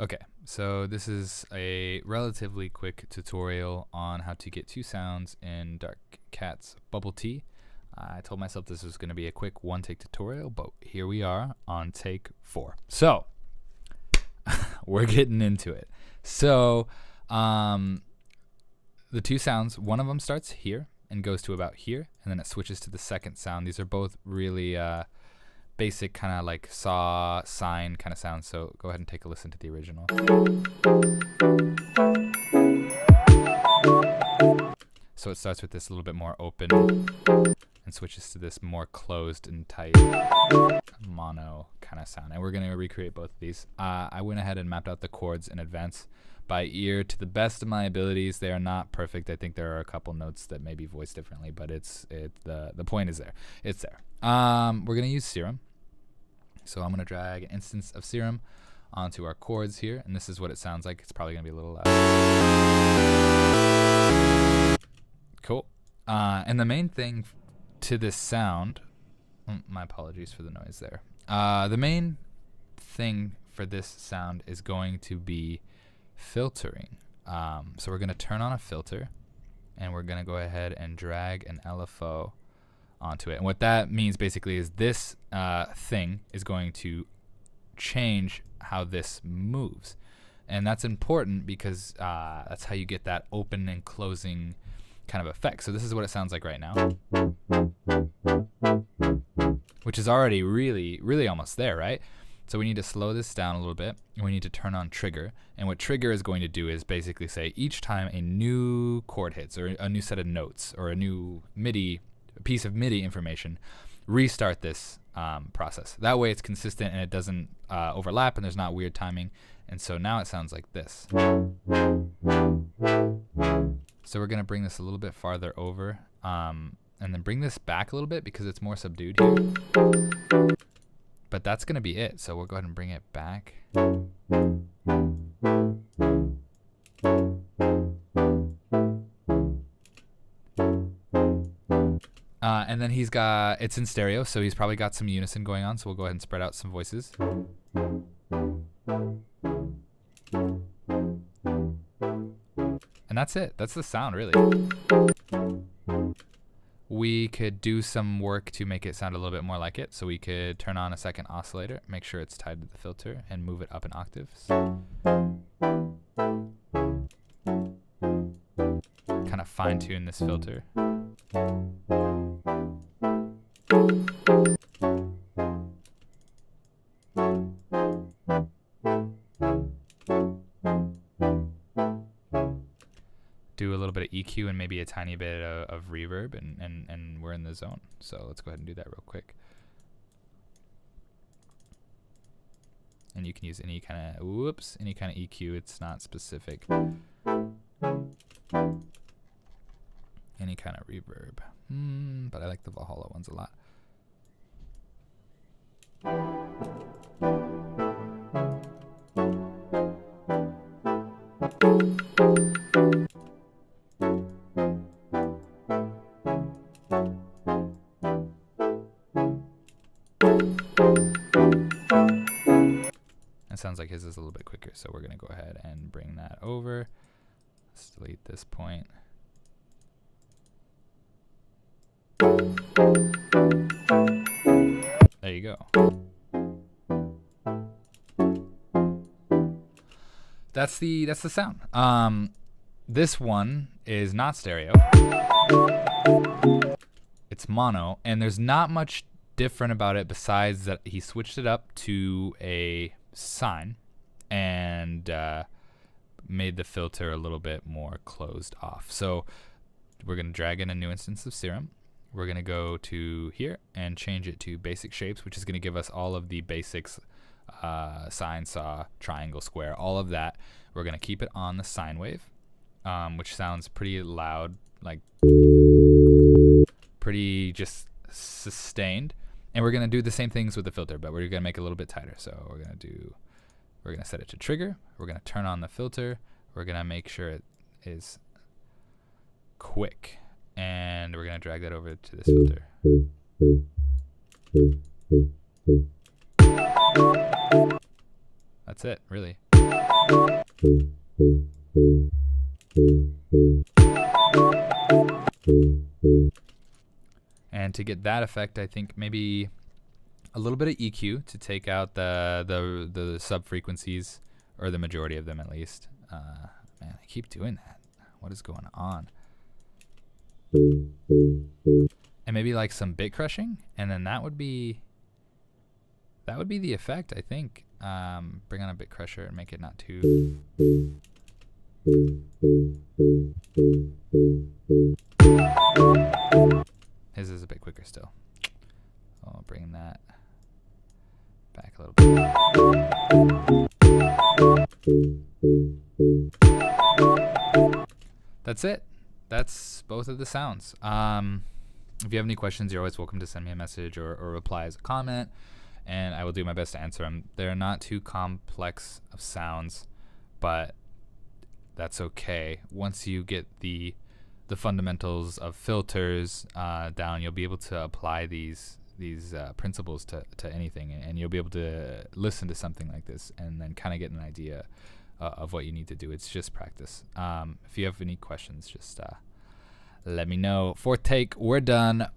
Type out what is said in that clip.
Okay, so this is a relatively quick tutorial on how to get two sounds in Dark Cat's Bubble Tea. I told myself this was going to be a quick one-take tutorial, but here we are on take 4. So, we're getting into it. So, the two sounds, one of them starts here and goes to about here, and then it switches to the second sound. These are both really basic kind of like saw, sine kind of sounds, so go ahead and take a listen to the original. So it starts with this a little bit more open and switches to this more closed and tight mono kind of sound. And we're going to recreate both of these. I went ahead and mapped out the chords in advance by ear to the best of my abilities. They are not perfect. I think there are a couple notes that may be voiced differently, but the point is there. It's there. We're going to use SERUM. So I'm going to drag an instance of SERUM onto our chords here, and this is what it sounds like. It's probably going to be a little loud. Cool. And the main thing to this sound, my apologies for the noise there. The main thing for this sound is going to be filtering. So we're going to turn on a filter, and we're going to go ahead and drag an LFO onto it. And what that means basically is this thing is going to change how this moves. And that's important because that's how you get that open and closing kind of effect. So this is what it sounds like right now, which is already really almost there, right? So we need to slow this down a little bit, and we need to turn on trigger. And what trigger is going to do is basically say each time a new chord hits, or a new set of notes, or a new piece of MIDI information, restart this process. That way it's consistent and it doesn't overlap, and there's not weird timing. And so now it sounds like this. So we're going to bring this a little bit farther over, and then bring this back a little bit because it's more subdued here. But that's going to be it. So we'll go ahead and bring it back. And then it's in stereo, so he's probably got some unison going on, so we'll go ahead and spread out some voices. And that's it. That's the sound, really. We could do some work to make it sound a little bit more like it. So we could turn on a second oscillator, make sure it's tied to the filter, and move it up an octave. Kind of fine-tune this filter. Do a little bit of EQ and maybe a tiny bit of reverb, and we're in the zone. So let's go ahead and do that real quick. And you can use any kind of EQ. It's not specific. Any kind of reverb. But I like the Valhalla ones a lot. It sounds like his is a little bit quicker, so we're going to go ahead and bring that over. Let's delete this point. There you go. That's the sound. This one is not stereo. It's mono, and there's not much different about it besides that he switched it up to a sine and made the filter a little bit more closed off. So we're going to drag in a new instance of SERUM. We're going to go to here and change it to basic shapes, which is going to give us all of the basics, sine, saw, triangle, square, all of that. We're going to keep it on the sine wave, which sounds pretty loud, like pretty just sustained. And we're going to do the same things with the filter, but we're going to make it a little bit tighter. So we're going to set it to trigger. We're going to turn on the filter. We're going to make sure it is quick. And we're going to drag that over to this filter. That's it, really. And to get that effect, I think maybe a little bit of EQ to take out the sub frequencies, or the majority of them at least. Man, I keep doing that. What is going on? And maybe like some bit crushing, and then that would be the effect, I think. Bring on a bit crusher and make it not too. His is a bit quicker still. I'll bring that back a little bit. That's it. That's both of the sounds. If you have any questions, you're always welcome to send me a message or reply as a comment, and I will do my best to answer them. They're not too complex of sounds, but that's okay. Once you get the fundamentals of filters down, you'll be able to apply these principles to anything, and you'll be able to listen to something like this and then kind of get an idea of what you need to do. It's just practice. If you have any questions, just let me know. Fourth take, we're done.